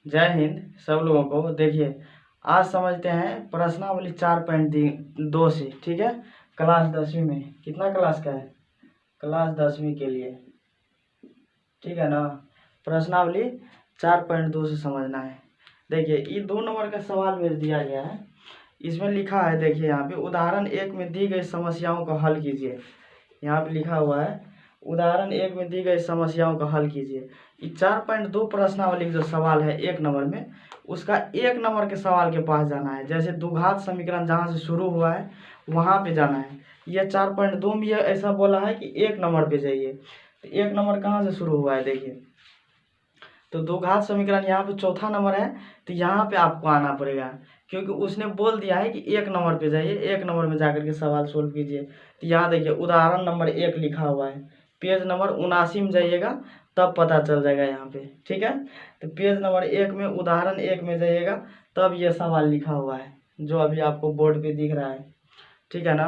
जय हिंद सब लोगों को। देखिए, आज समझते हैं प्रश्नावली 4.2 से। ठीक है, क्लास 10वीं में। कितना क्लास का है? क्लास 10वीं के लिए। ठीक है ना। प्रश्नावली 4.2 से समझना है। देखिए, ये 2 नंबर का सवाल भेज दिया गया है। इसमें लिखा है, देखिए यहाँ पे उदाहरण 1 में दी गई समस्याओं का हल कीजिए। यहाँ पे लिखा हुआ है उदाहरण 1 में दी गई समस्याओं का हल कीजिए। ये 4.2 प्रश्नावली जो सवाल है 1 नंबर में, उसका 1 नंबर के सवाल के पास जाना है। जैसे द्विघात समीकरण जहाँ से शुरू हुआ है वहाँ पे जाना है। यह 4.2 में ऐसा बोला है कि 1 नंबर पे जाइए। तो 1 नंबर कहाँ से शुरू हुआ है? देखिए, तो द्विघात समीकरण यहाँ पे चौथा नंबर है, तो यहाँ पे आपको आना पड़ेगा, क्योंकि उसने बोल दिया है कि 1 नंबर पे जाइए, 1 नंबर में जाकर के सवाल सोल्व कीजिए। तो यहाँ देखिए उदाहरण नंबर 1 लिखा हुआ है। पेज नंबर 79 में जाइएगा तब पता चल जाएगा यहाँ पे। ठीक है, तो पेज नंबर 1 में उदाहरण 1 में जाइएगा तब ये सवाल लिखा हुआ है जो अभी आपको बोर्ड पे दिख रहा है। ठीक है ना।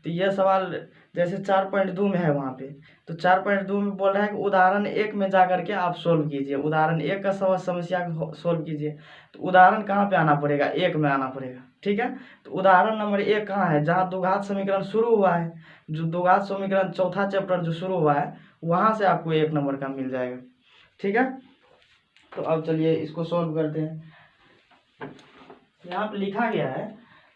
तो यह सवाल जैसे 4.2 में है वहाँ पे, तो 4.2 में बोल रहा है कि उदाहरण 1 में जा करके आप सोल्व कीजिए, उदाहरण 1 का समस्या को सोल्व कीजिए। तो उदाहरण कहाँ पे आना पड़ेगा? 1 में आना पड़ेगा। ठीक है, तो उदाहरण नंबर 1 कहाँ है? जहाँ द्विघात समीकरण शुरू हुआ है, जो द्विघात समीकरण चौथा चैप्टर जो शुरू हुआ है वहाँ से आपको 1 नंबर का मिल जाएगा। ठीक है, तो अब चलिए इसको सोल्व करते हैं। यहाँ पे लिखा गया है,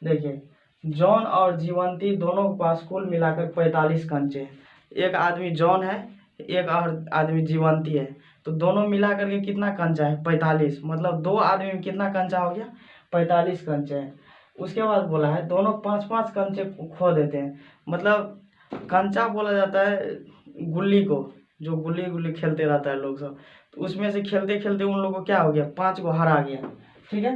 देखिए, जॉन और जीवंती दोनों के पास कुल मिलाकर 45 कंचे हैं। एक आदमी जॉन है, एक और आदमी जीवंती है, तो दोनों मिला करके कितना कंचा है? 45। मतलब 2 आदमी में कितना कंचा हो गया? 45 कंचे हैं। उसके बाद बोला है दोनों 5-5 कंचे खो देते हैं। मतलब कंचा बोला जाता है गुल्ली को, जो गुल्ली गुल्ली खेलते रहता है लोग सब, तो उसमें से खेलते खेलते उन लोगों को क्या हो गया? 5 को हरा गया। ठीक है,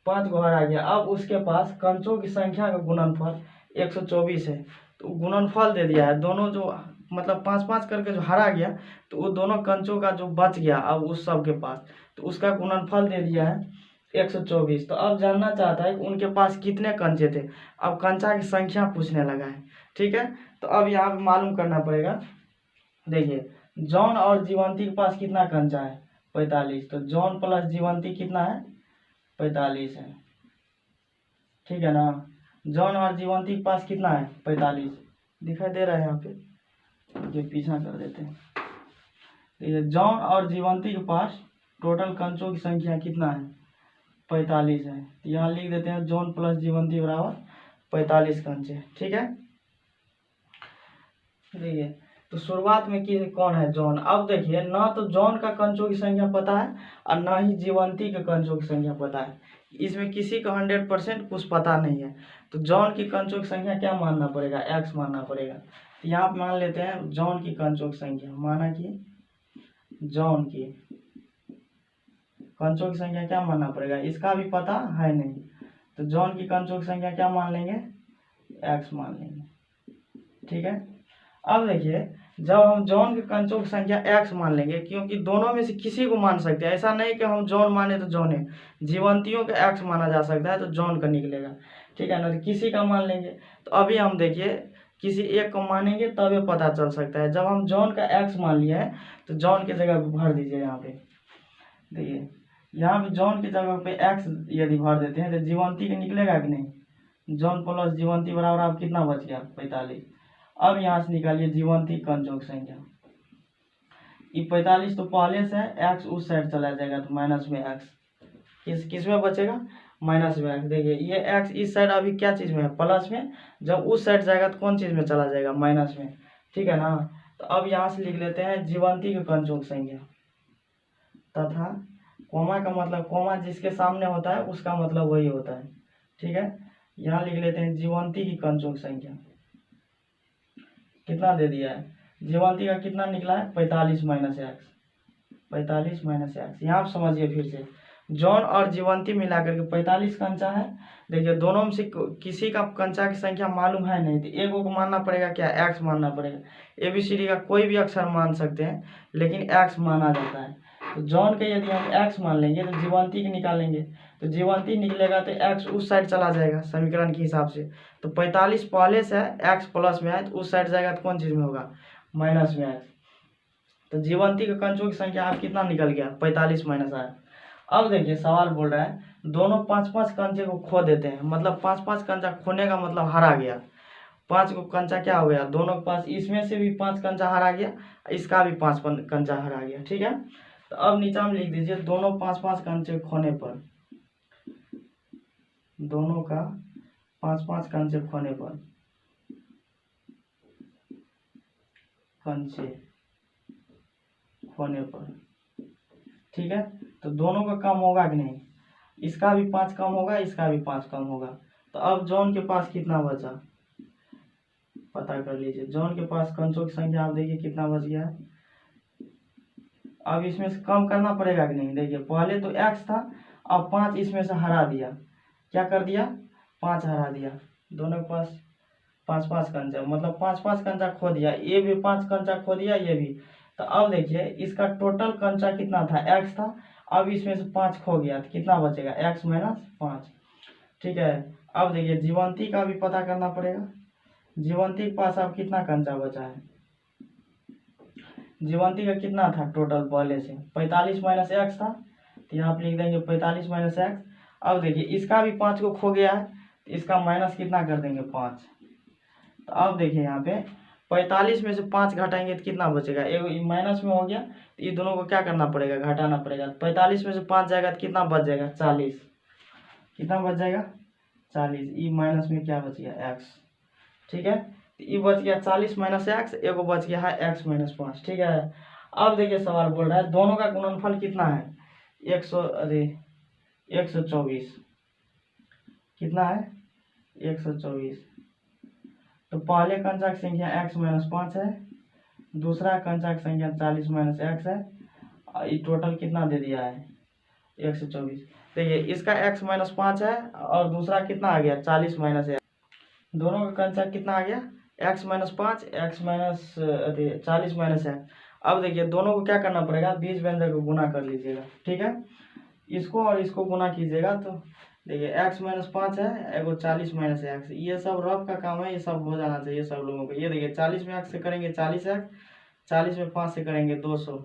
5 को हरा गया। अब उसके पास कंचों की संख्या का गुणनफल 124 है, तो गुणनफल दे दिया है। दोनों जो मतलब 5-5 करके जो हरा गया, तो वो दोनों कंचों का जो बच गया अब उस सब के पास, तो उसका गुणनफल दे दिया है 124। तो अब जानना चाहता है कि उनके पास कितने कंचे थे। अब कंचा की संख्या पूछने लगा है। ठीक है, तो अब यहाँ पे मालूम करना पड़ेगा। देखिए, जॉन और जीवंती के पास कितना कंचा है? 45। तो जॉन प्लस जीवंती कितना है? 45 है। ठीक है ना। जॉन और जीवंती के पास कितना है? 45 दिखाई दे रहा है यहाँ पे, जो पीछा कर देते हैं। तो ये जॉन और जीवंती के पास टोटल कंचों की संख्या कितना है? 45 है। तो यहाँ लिख देते हैं जॉन प्लस जीवंती बराबर 45 कंचे। ठीक है, देखिए, तो शुरुआत में कौन है? जॉन। अब देखिए, ना तो जॉन का कंचों की संख्या पता है और ना ही जीवंती के कंचों की संख्या पता है। इसमें किसी का 100% कुछ पता नहीं है। तो जॉन की कंचों की संख्या क्या मानना पड़ेगा? x मानना पड़ेगा। तो यहाँ पे मान लेते हैं जॉन की कंचों की संख्या, माना कि जॉन की कंचों की संख्या क्या मानना पड़ेगा? इसका भी पता है नहीं, तो जॉन की कंचों की संख्या क्या मान लेंगे? x मान लेंगे। ठीक है, अब देखिए, जब हम जॉन के कंचों की संख्या x मान लेंगे, क्योंकि दोनों में से किसी को मान सकते हैं, ऐसा नहीं कि हम जॉन माने तो जॉन है, जीवंतियों का x माना जा सकता है तो जॉन का निकलेगा। ठीक है ना, तो किसी का मान लेंगे। तो अभी हम देखिए किसी एक को मानेंगे तभी पता चल सकता है। जब हम जॉन का x मान लिया है तो जॉन की जगह पे भर दीजिए। यहाँ पे देखिए, यहाँ पे जॉन की जगह पे x यदि भर देते हैं तो जीवंती का निकलेगा कि नहीं? जॉन प्लस जीवंती बराबर आप कितना बच गया? 45। अब यहाँ से निकालिए जीवंती कंचों की संख्या। ये 45 तो पहले से है, एक्स उस साइड चला जाएगा तो माइनस में एक्स किस में बचेगा? माइनस में एक्स। देखिए, ये एक्स इस साइड अभी क्या चीज़ में है? प्लस में। जब उस साइड जाएगा तो कौन चीज़ में चला जाएगा? माइनस में। ठीक है ना। तो अब यहाँ से लिख लेते हैं जीवंती के कंचों की संख्या तथा कोमा का मतलब, कोमा जिसके सामने होता है उसका मतलब वही होता है। ठीक है, यहाँ लिख लेते हैं जीवंती की कंचों की संख्या। कितना दे दिया है? जीवंती का कितना निकला है? 45 माइनस एक्स। 45 minus x. यहाँ आप समझिए फिर से, जॉन और जीवंती मिलाकर के 45 कंचा है। देखिए, दोनों में से किसी का कंचा की संख्या मालूम है नहीं, तो एक को मानना पड़ेगा क्या? एक्स मानना पड़ेगा। ABCD का कोई भी अक्षर मान सकते हैं, लेकिन एक्स माना जाता है। तो जॉन के यदि हम एक्स मान लेंगे तो जीवंती की निकालेंगे, तो जीवंती निकलेगा तो एक्स उस साइड चला जाएगा समीकरण के हिसाब से। तो 45 पहले से है, एक्स प्लस में है, तो उस साइड जाएगा तो कौन चीज़ में होगा? माइनस में एक्स। तो जीवंती के कंचों की संख्या आप कितना निकल गया? 45 माइनस आया। अब देखिए सवाल बोल रहा है दोनों 5-5 कंचे को खो देते हैं, मतलब 5-5 कंचा खोने का मतलब हरा गया। 5 को कंचा क्या हो गया, दोनों के पास, इसमें से भी 5 कंचा हरा गया, इसका भी 5 कंचा हरा गया, ठीक है। तो अब नीचा में लिख दीजिए दोनों 5-5 कंचे खोने पर, दोनों का 5-5 कंचे खोने पर, कंचे खोने पर, ठीक है। तो दोनों का कम होगा कि नहीं, इसका भी 5 कम होगा, इसका भी 5 कम होगा। तो अब जॉन के पास कितना बचा, पता कर लीजिए। जॉन के पास कंचों की संख्या आप देखिए कितना बच गया है। अब इसमें से कम करना पड़ेगा कि नहीं, देखिए पहले तो x था, अब 5 इसमें से हरा दिया, क्या कर दिया, 5 हरा दिया। दोनों के पास 5-5 कंचा, मतलब 5-5 कंचा खो दिया, ये भी 5 कंचा खो दिया, ये भी। तो अब देखिए इसका टोटल कंचा कितना था, x था, अब इसमें से 5 खो गया, तो कितना बचेगा, x माइनस 5, ठीक है। अब देखिए जीवंती का भी पता करना पड़ेगा। जीवंती के पास अब कितना कंचा बचा है, जीवंती का कितना था टोटल पहले से, 45 माइनस एक्स था, तो यहाँ पे लिख देंगे 45 माइनस एक्स। अब देखिए इसका भी 5 को खो गया है, तो इसका माइनस कितना कर देंगे, 5। तो अब देखिए यहाँ पे 45 में से 5 घटाएंगे तो कितना बचेगा, एक माइनस में हो गया, तो ये दोनों को क्या करना पड़ेगा, घटाना पड़ेगा। 45 में से 5 जाएगा तो कितना बच जाएगा, 40। कितना बच जाएगा, 40। ई माइनस में क्या बच गया, एक्स, ठीक है। ये बच गया 40 माइनस एक्स, एगो बच गया है x माइनस 5, ठीक है। अब देखिए सवाल बोल रहा है दोनों का गुणनफल कितना है, 124, कितना है, 124। तो पहले कंचा की संख्या x माइनस 5 है, दूसरा कंचा की संख्या 40 माइनस एक्स है, और ये टोटल कितना दे दिया है, 124। देखिए इसका x माइनस 5 है, और दूसरा कितना आ गया, 40 माइनस एक्स, दोनों का कंचा कितना आ गया, x minus 5, x minus 40 minus x. अब देखिए दोनों को क्या करना पड़ेगा, बीज व्यंजक को गुना कर लीजिएगा, ठीक है। इसको और इसको गुना कीजिएगा, तो देखिए x माइनस 5 है, एगो 40 माइनस एक्स, ये सब रफ का काम है, ये सब हो जाना चाहिए सब लोगों को। ये देखिए 40 में x से करेंगे 40 एक्स, 40 में 5 से करेंगे 200,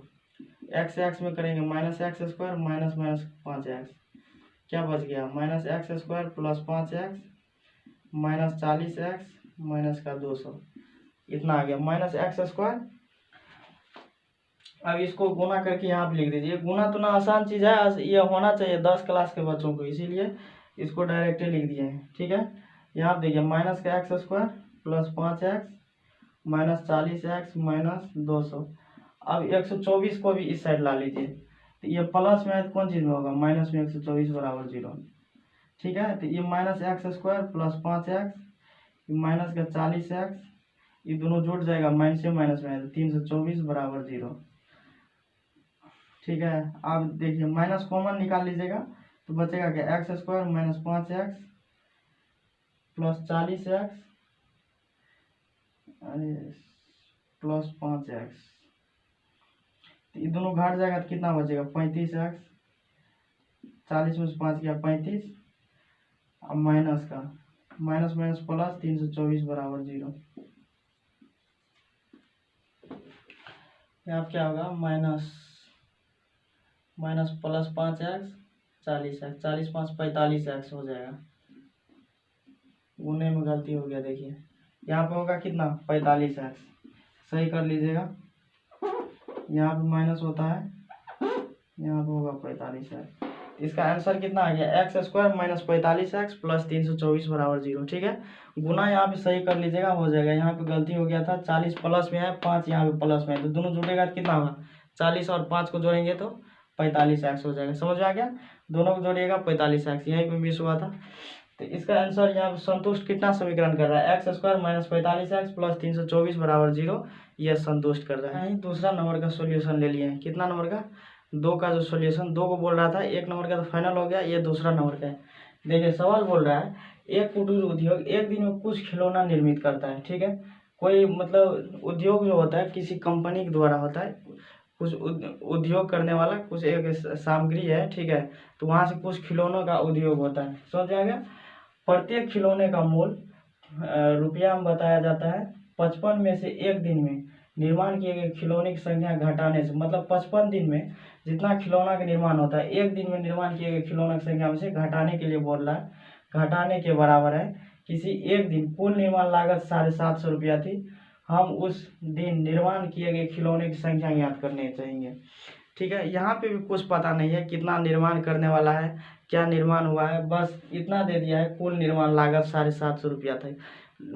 x से x में करेंगे minus x square minus minus 5 x, क्या बच गया, minus x square plus 5 x minus 40 x minus का 200, इतना आ गया माइनस एक्स स्क्वायर। अब इसको गुना करके यहाँ पे लिख दीजिए। गुना तो ना आसान चीज़ है, ये होना चाहिए 10 क्लास के बच्चों को, इसीलिए इसको डायरेक्टली लिख दिए हैं, ठीक है। यहाँ पे देखिए माइनस का x square plus 5 x minus 40 x minus 200। अब 124 को भी इस साइड ला लीजिए, तो ये प्लस में है तो कौन चीज़ में होगा, माइनस में 124 बराबर 0, ठीक है। तो ये minus x square plus 5 x minus का 40 एक्स, ये दोनों जुड़ जाएगा, माइनस से माइनस में 324 बराबर 0, ठीक है। आप देखिए माइनस कॉमन निकाल लीजिएगा, तो बचेगा क्या, x square minus 5 x plus 40 x plus 5 x, तो ये दोनों घट जाएगा तो कितना बचेगा, 35 एक्स, 40 में से 5 गया 35, अब माइनस का माइनस माइनस प्लस 324 बराबर 0। यहाँ क्या होगा, minus minus plus 5 x 40 x, 40 5 45 x हो जाएगा। गुने में गलती हो गया, देखिए यहाँ पे होगा कितना, 45 एक्स, सही कर लीजिएगा। यहाँ पे माइनस होता है, यहाँ पे होगा 45 एक्स। इसका आंसर कितना आ गया, x square minus 45 x plus 324 बराबर 0, ठीक है। गुना यहाँ पे सही कर लीजिएगा, हो जाएगा। यहाँ पे गलती हो गया था, 40 प्लस में है, 5 यहाँ पे प्लस में है, तो दोनों जुड़ेगा तो कितना होगा, 40 और 5 को जोड़ेंगे तो 45 एक्स हो जाएगा। समझ में आ गया, दोनों को जोड़िएगा 45 एक्स, यहीं पे मिस हुआ था। तो इसका आंसर यहाँ पे संतुष्ट कितना समीकरण कर रहा है, x square minus 45 x plus 324 बराबर 0, यह संतुष्ट कर रहा है। दूसरा नंबर का सोल्यूशन ले लिए हैं, कितना नंबर का, 2 का जो सोल्यूशन, 2 को बोल रहा था, 1 नंबर का तो फाइनल हो गया, ये दूसरा नंबर का है। देखिए सवाल बोल रहा है एक कुटीर उद्योग एक दिन में कुछ खिलौना निर्मित करता है, ठीक है। कोई मतलब उद्योग जो होता है किसी कंपनी के द्वारा होता है, कुछ उद्योग करने वाला कुछ एक सामग्री है, ठीक है, तो वहाँ से कुछ खिलौनों का उद्योग होता है, समझ आ गया। प्रत्येक खिलौने का मूल्य रुपया में बताया जाता है, 55 में से एक दिन में निर्माण किए गए खिलौने की संख्या घटाने से, मतलब 55 दिन में जितना खिलौना का निर्माण होता है, एक दिन में निर्माण किए गए खिलौने की संख्या में से घटाने के लिए बोल रहा है। घटाने के बराबर है किसी एक दिन कुल निर्माण लागत 750 रुपया थी, हम उस दिन निर्माण किए गए खिलौने की संख्या ज्ञात करने चाहिए। ठीक है, यहाँ पे भी कुछ पता नहीं है कितना निर्माण करने वाला है, क्या निर्माण हुआ है, बस इतना दे दिया है कुल निर्माण लागत 750 रुपया था।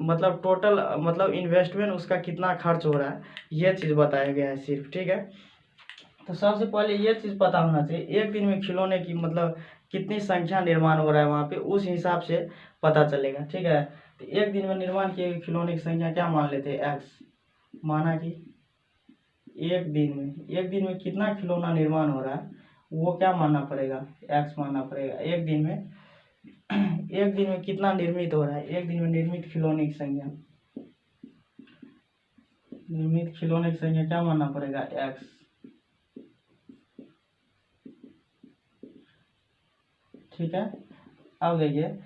मतलब टोटल मतलब इन्वेस्टमेंट उसका कितना खर्च हो रहा है ये चीज़ बताया गया है सिर्फ। ठीक है, तो सबसे पहले ये चीज़ पता होना चाहिए एक दिन में खिलौने की मतलब कितनी संख्या निर्माण हो रहा है वहाँ पे, उस हिसाब से पता चलेगा। ठीक है, तो एक दिन में निर्माण किए गए खिलौने की संख्या क्या मान लेते हैं, एक्स। माना कि एक दिन में कितना खिलौना निर्माण हो रहा है वो क्या मानना पड़ेगा, एक्स मानना पड़ेगा। एक दिन में कितना निर्मित हो रहा है, एक दिन में निर्मित खिलौने की संख्या, निर्मित खिलौने की संख्या क्या मानना पड़ेगा, एक्स। ठीक है, अब देखिए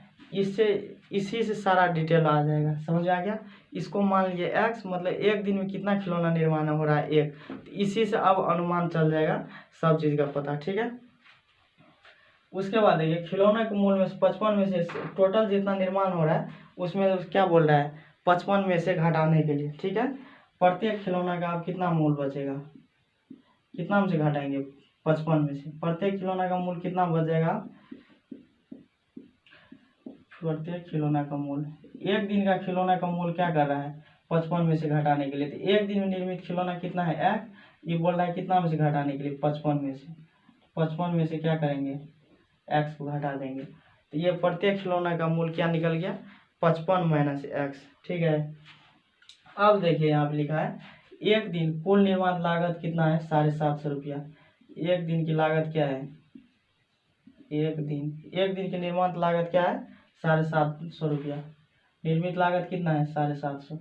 इसी से सारा डिटेल आ जाएगा, समझ आ गया। इसको मान लीजिए एक्स, मतलब एक दिन में कितना खिलौना निर्माण हो रहा है एक, तो इसी से अब अनुमान चल जाएगा सब चीज़ का पता। ठीक है, उसके बाद देखिए खिलौने के मूल्य में से 55 में से टोटल जितना निर्माण हो रहा है उसमें क्या बोल रहा है, 55 में से घटाने के लिए। ठीक है, प्रत्येक खिलौना का अब कितना मूल्य बचेगा, कितना में से घटाएंगे, 55 में से प्रत्येक खिलौना का मूल्य कितना बच जाएगा, प्रत्येक खिलौना का मूल्य, एक दिन का खिलौना का मूल्य क्या कर रहा है 55 में से घटाने के लिए, तो एक दिन में निर्मित खिलौना कितना है एक्स, ये बोल रहा है कितना में से घटाने के लिए 55 में से, 55 में से क्या करेंगे एक्स को घटा देंगे, तो ये प्रत्येक खिलौना का मूल्य क्या निकल गया 55 माइनस एक्स। ठीक है, अब देखिए यहाँ पे लिखा है एक दिन कुल निर्माण लागत कितना है 750 रुपया। एक दिन की लागत क्या है, एक दिन की निर्माण लागत क्या है 750 रुपया, निर्मित लागत कितना है 750,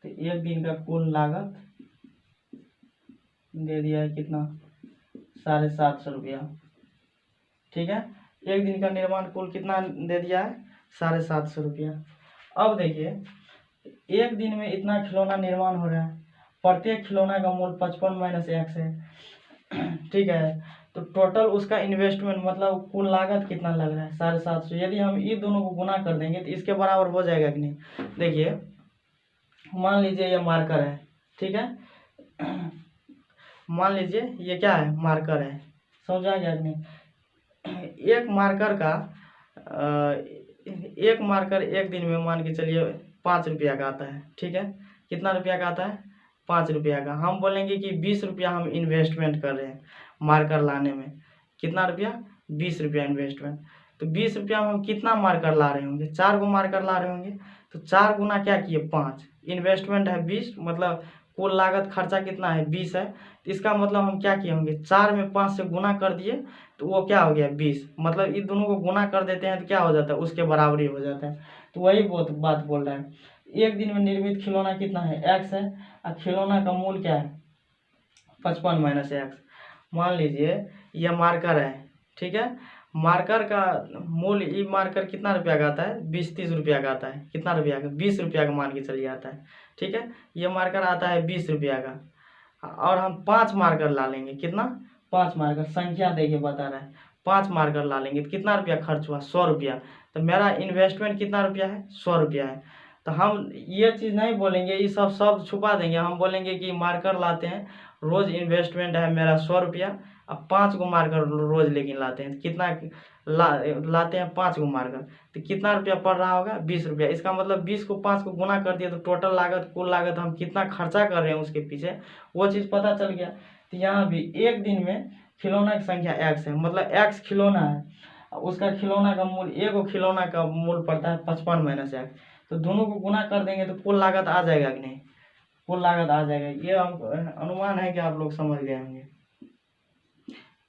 तो एक दिन का कुल लागत दे दिया है कितना 750 रुपया। ठीक है, एक दिन का निर्माण कुल कितना दे दिया है 750 रुपया। अब देखिए एक दिन में इतना खिलौना निर्माण हो रहा है, प्रत्येक खिलौना का मूल्य 55 माइनस एक्स है। ठीक है, तो टोटल उसका इन्वेस्टमेंट मतलब कुल लागत कितना लग रहा है 750। यदि हम ये दोनों को गुना कर देंगे तो इसके बराबर हो जाएगा कि नहीं। देखिए मान लीजिए ये मार्कर है, ठीक है, मान लीजिए ये क्या है मार्कर है, समझा गया कि नहीं। एक मार्कर एक दिन में मान के चलिए 5 रुपया का आता है। ठीक है, कितना रुपया का आता है 5 रुपया का। हम बोलेंगे कि 20 रुपया हम इन्वेस्टमेंट कर रहे हैं मार्कर लाने में, कितना रुपया 20 रुपया इन्वेस्टमेंट। तो 20 रुपया में हम कितना मार्कर ला रहे होंगे, 4 गो मार्कर ला रहे होंगे, तो 4 गुना क्या किए 5, इन्वेस्टमेंट है 20, मतलब कुल लागत खर्चा कितना है 20 है, तो इसका मतलब हम क्या किए होंगे 4 में 5 से गुना कर दिए तो वो क्या हो गया 20, मतलब इन दोनों को गुना कर देते हैं तो क्या हो जाता है उसके बराबरी हो जाता है। तो वही बात बोल रहा है, एक दिन में निर्मित खिलौना कितना है एक्स है, और खिलौना का मूल्य क्या है 55 माइनस एक्स। मान लीजिए यह मार्कर है, ठीक है, मार्कर का मूल्य, ये मार्कर कितना रुपया का आता है 20-30 रुपया का आता है, कितना रुपया का 20 रुपया का मान के चलिए आता है। ठीक है, ये मार्कर आता है 20 रुपया का, और हम 5 मार्कर ला लेंगे, कितना 5 मार्कर, संख्या देखिए बता रहा है 5 मार्कर ला लेंगे तो कितना रुपया खर्च हुआ 100 रुपया। तो मेरा इन्वेस्टमेंट कितना रुपया है 100 रुपया है। तो हम ये चीज़ नहीं बोलेंगे, ये सब छुपा देंगे, हम बोलेंगे कि मार्कर लाते हैं रोज़ इन्वेस्टमेंट है मेरा 100 रुपया, अब 5 गो मार्कर रोज़ लेकिन लाते हैं, कितना लाते हैं 5 गो मार्कर, तो कितना रुपया पड़ रहा होगा 20 रुपया। इसका मतलब 20 को 5 को गुना कर दिया तो टोटल लागत कुल लागत हम कितना खर्चा कर रहे हैं उसके पीछे वो चीज़ पता चल गया। तो यहाँ भी एक दिन में खिलौना की संख्या एक्स है, मतलब एक्स खिलौना है, उसका खिलौना का मूल्य, एक खिलौना का मूल्य पड़ता है 55 माइनस एक्स, तो दोनों को गुना कर देंगे तो कुल लागत आ जाएगा कि नहीं, कुल लागत आ जाएगा। ये अनुमान है कि आप लोग समझ गए होंगे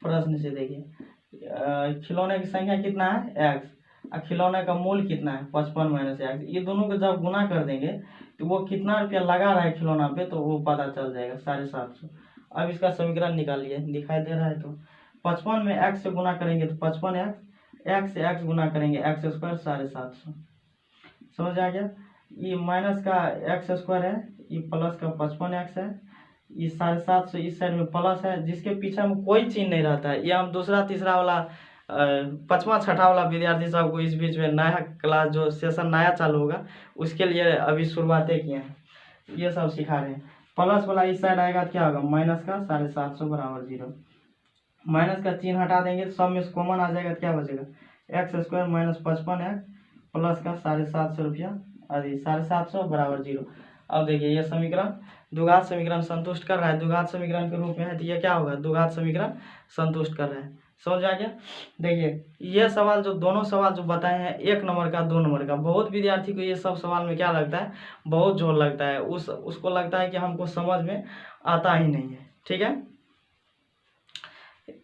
प्रश्न से। देखिए खिलौने की संख्या कितना है एक्स, और खिलौने का मूल्य कितना है 55 माइनस एक्स, ये दोनों को जब गुना कर देंगे तो वो कितना रुपया लगा रहा है खिलौना पे तो वो पता चल जाएगा 750। अब इसका समीकरण निकालिए, दिखाई दे रहा है, तो 55 में एक्स से गुना करेंगे तो 55 एक्स से एक्स गुना करेंगे एक्स स्क्वायर 750, समझ आ गया। ये माइनस का एक्स स्क्वायर है, ये प्लस का 55 एक्स है, इस 750 इस साइड में प्लस है, जिसके पीछे में कोई चिन्ह नहीं रहता है। ये हम दूसरा तीसरा वाला पाँचवा छठा वाला विद्यार्थी सबको इस बीच में नया क्लास जो सेशन नया चालू होगा उसके लिए अभी शुरुआतें किए हैं, ये सब सिखा रहे हैं। प्लस वाला इस साइड आएगा तो क्या होगा, माइनस का 750 बराबर 0। माइनस का चिन्ह हटा देंगे तो सब में से कॉमन आ जाएगा तो क्या बचेगा, x square minus 55 x plus का 750 रुपया आदि 750 बराबर 0। अब देखिए ये समीकरण द्विघात समीकरण संतुष्ट कर रहा है, द्विघात समीकरण के रूप में है, तो ये क्या होगा, द्विघात समीकरण संतुष्ट कर रहा है। समझ आ गया। देखिए ये सवाल जो दोनों सवाल जो बताए हैं 1 नंबर का 2 नंबर का, बहुत विद्यार्थी को ये सब सवाल में क्या लगता है, बहुत जोर लगता है, उसको लगता है कि हमको समझ में आता ही नहीं है। ठीक है,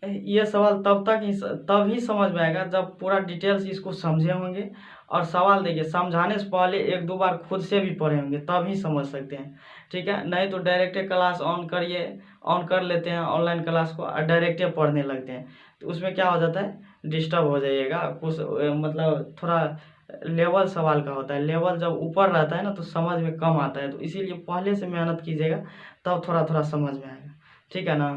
ये सवाल तब ही समझ में आएगा जब पूरा डिटेल्स इसको समझे होंगे, और सवाल देखिए समझाने से पहले 1-2 बार खुद से भी पढ़े होंगे तब ही समझ सकते हैं। ठीक है, नहीं तो डायरेक्टे क्लास ऑन कर लेते हैं ऑनलाइन क्लास को और डायरेक्टे पढ़ने लगते हैं, तो उसमें क्या हो जाता है, डिस्टर्ब हो जाइएगा कुछ, मतलब थोड़ा लेवल सवाल का होता है, लेवल जब ऊपर रहता है ना तो समझ में कम आता है, तो इसीलिए पहले से मेहनत कीजिएगा तब थोड़ा थोड़ा समझ में आएगा। ठीक है ना,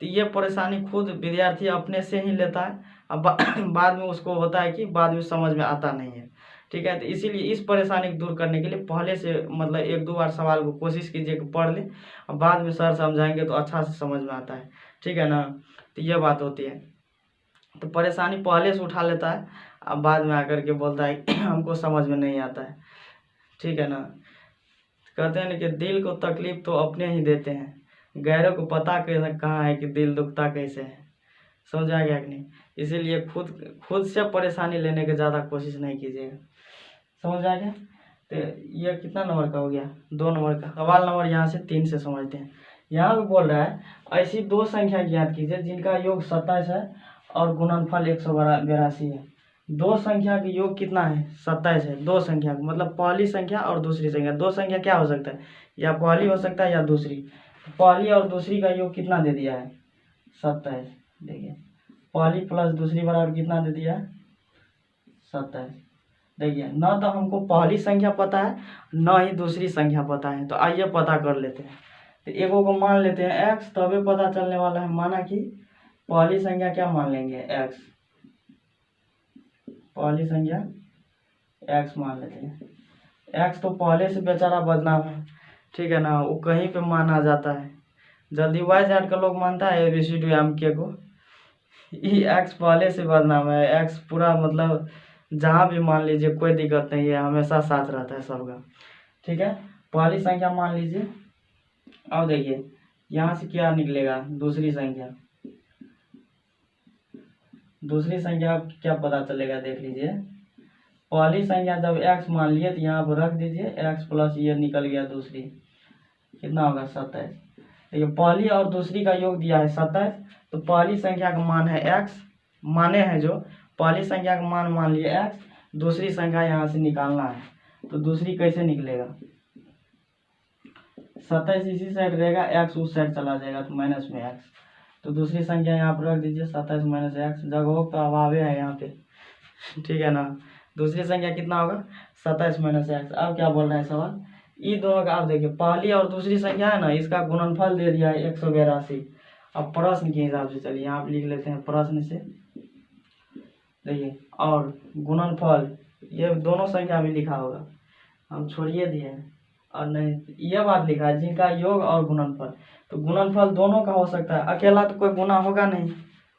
तो ये परेशानी खुद विद्यार्थी अपने से ही लेता है, अब बाद में उसको होता है कि बाद में समझ में आता नहीं है। ठीक है, तो इसीलिए इस परेशानी को दूर करने के लिए पहले से मतलब 1-2 बार सवाल को कोशिश कीजिए कि पढ़ लें, और बाद में सर समझाएंगे तो अच्छा से समझ में आता है। ठीक है ना, तो ये बात होती है, तो परेशानी पहले से उठा लेता है, अब बाद में आकर के बोलता है कि हमको समझ में नहीं आता है। ठीक है ना, कहते हैं ना कि दिल को तकलीफ तो अपने ही देते हैं, गैरों को पता कैसे कहाँ है कि दिल दुखता कैसे है। समझ आ गया कि नहीं, इसीलिए खुद से परेशानी लेने की ज़्यादा कोशिश नहीं कीजिएगा। समझ आ गया। तो ये कितना नंबर का हो गया, 2 नंबर का सवाल नंबर यहाँ से 3 से समझते हैं। यहाँ पे बोल रहा है ऐसी 2 संख्या ज्ञात कीजिए जिनका योग 27 है और गुणनफल 182 है। 2 संख्या का योग कितना है, 27 है। 2 संख्या मतलब पहली संख्या और दूसरी संख्या, 2 संख्या क्या हो सकता है, या पहली हो सकता है या दूसरी। पहली और दूसरी का योग कितना दे दिया है, 27। देखिए पहली प्लस दूसरी बराबर कितना दे दिया है, 27। देखिए न तो हमको पहली संख्या पता है न ही दूसरी संख्या पता है, तो आइए पता कर लेते हैं। तो एगो को मान लेते हैं x, तभी पता चलने वाला है। माना कि पहली संख्या क्या मान लेंगे, x, पहली संख्या x मान लेते हैं। x तो पहले से बेचारा बदनाम है, ठीक है ना, वो कहीं पे माना जाता है। जल्दी वाई जेड का लोग मानता है ABCD MK को, ये x पहले से बदनाम है। x पूरा मतलब जहाँ भी मान लीजिए कोई दिक्कत नहीं है, हमेशा साथ रहता है सबका। ठीक है, पहली संख्या मान लीजिए। अब देखिए यहाँ से क्या निकलेगा, दूसरी संख्या। दूसरी संख्या क्या पता चलेगा, देख लीजिए। पहली संख्या जब x मान लिए तो यहाँ पर रख दीजिए, x प्लस ये निकल गया दूसरी, कितना होगा 27। देखिए पहली और दूसरी का योग दिया है 27, तो पहली संख्या का मान है x, माने हैं जो पहली संख्या का मान लिए x, दूसरी संख्या यहाँ से निकालना है। तो दूसरी कैसे निकलेगा, 27 इसी साइड रहेगा, x उस साइड चला जाएगा तो माइनस में x। तो दूसरी संख्या यहाँ पर रख दीजिए, 27 माइनस x, जगहों का अभाव है यहाँ पे। ठीक है ना, दूसरी संख्या कितना होगा, 27 माइनस x। अब क्या बोल रहे हैं सवाल, ये दोनों का आप देखिए पहली और दूसरी संख्या है ना, इसका गुणनफल दे दिया है 182। अब प्रश्न के हिसाब से चलिए यहाँ पे लिख लेते हैं प्रश्न से। देखिए और गुणनफल, ये दोनों संख्या भी लिखा होगा, हम छोड़िए दिए हैं, और नहीं ये बात लिखा है जिनका योग और गुणनफल। तो गुणनफल दोनों का हो सकता है, अकेला तो कोई गुना होगा नहीं।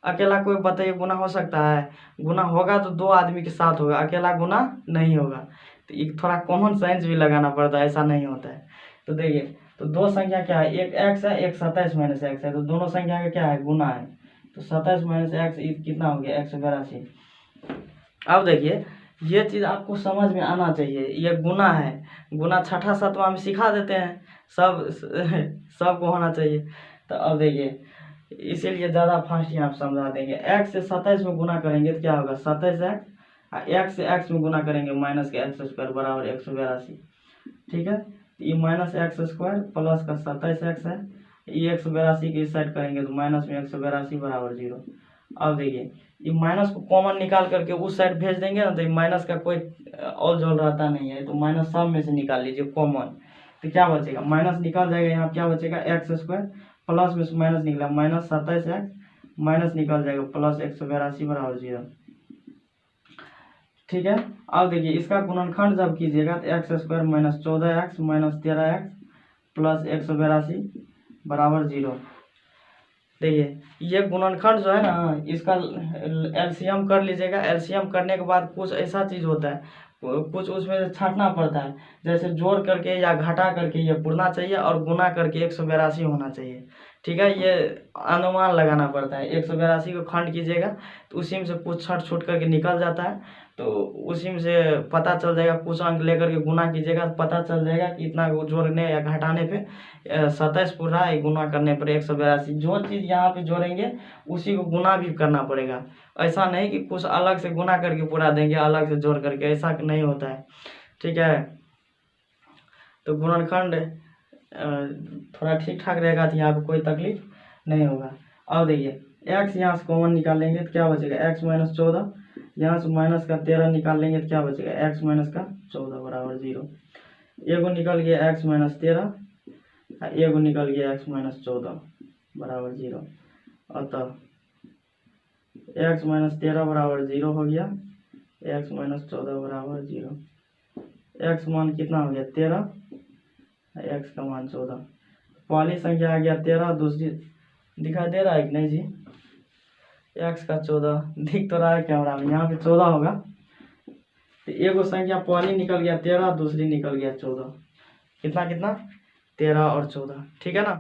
अकेला कोई बताइए गुना हो सकता है, गुना होगा तो 2 आदमी के साथ होगा, अकेला गुना नहीं होगा। तो एक थोड़ा कॉमन सेंस भी लगाना पड़ता है, ऐसा नहीं होता है। तो देखिए तो 2 संख्या क्या है, एक x है, एक 27 माइनस x है, तो दोनों संख्या का क्या है, गुना है। तो 27 माइनस x कितना हो गया, 182। अब देखिए ये चीज़ आपको समझ में आना चाहिए, ये गुना है, गुना छठा सातवां में सिखा देते हैं, सबको होना चाहिए। तो अब देखिए इसीलिए ज़्यादा फास्ट यहाँ आप समझा देंगे। x से 27 में गुना करेंगे तो क्या होगा, 27x, x से x में गुना करेंगे माइनस के x स्क्वायर बराबर 182। ठीक है, ये माइनस एक्स स्क्वायर प्लस का 27x है, ये 182 के इस साइड करेंगे तो माइनस में 182 बराबर 0। अब देखिए ये माइनस को कॉमन निकाल करके उस साइड भेज देंगे ना, तो ये माइनस का कोई और जोड़ रहता नहीं है, तो माइनस सब में से निकाल लीजिए कॉमन। तो क्या बचेगा, माइनस निकल जाएगा, यहाँ क्या बचेगा एक्स स्क्वायर, प्लस में माइनस निकला माइनस 27x, माइनस निकल जाएगा प्लस 182 बराबर 0। ठीक है, अब देखिए इसका गुणनखंड जब कीजिएगा तो x square minus 14x minus 13x plus 182 बराबर 0। देखिए ये गुणनखंड जो है ना, इसका एलसीएम कर लीजिएगा। एलसीएम करने के बाद कुछ ऐसा चीज़ होता है, कुछ उसमें से छांटना पड़ता है, जैसे जोड़ करके या घटा करके ये पुरना चाहिए और गुना करके 182 होना चाहिए। ठीक है, ये अनुमान लगाना पड़ता है। 182 को खंड कीजिएगा तो उसी में से कुछ छट छूट करके निकल जाता है, तो उसी में से पता चल जाएगा। कुछ अंक लेकर के गुना कीजिएगा तो पता चल जाएगा कि इतना जोड़ने या घटाने पे 27 पूर रहा है, गुना करने पर 182। जो चीज़ यहाँ पे जोड़ेंगे उसी को गुना भी करना पड़ेगा। ऐसा नहीं कि कुछ अलग से गुना करके पूरा देंगे, अलग से जोड़ करके, ऐसा नहीं होता है। ठीक है, तो गुणनखंड थोड़ा ठीक ठाक रहेगा तो यहाँ पे कोई तकलीफ नहीं होगा। अब देखिए एक्स यहाँ से कॉमन निकाल लेंगे तो क्या बचेगा, एक्स माइनस 14, यहाँ से माइनस का 13 निकाल लेंगे तो क्या बचेगा, एक्स माइनस का 14 बराबर 0। एगो निकल गया एक्स माइनस 13, एगो निकल गया एक्स माइनस 14 बराबर 0। अतः एक्स माइनस 13 बराबर 0 हो गया, एक्स माइनस 14 बराबर 0। एक्स मान कितना हो गया 13, एक्स का मान 14। पहली संख्या आ गया 13, दूसरी दिखाई दे रहा है कि नहीं जी, एक्स का 14 दिख तो रहा है कैमरा में, यहाँ पे 14 होगा। तो एगो संख्या पहली निकल गया 13, दूसरी निकल गया 14, कितना कितना 13 और 14। ठीक है ना।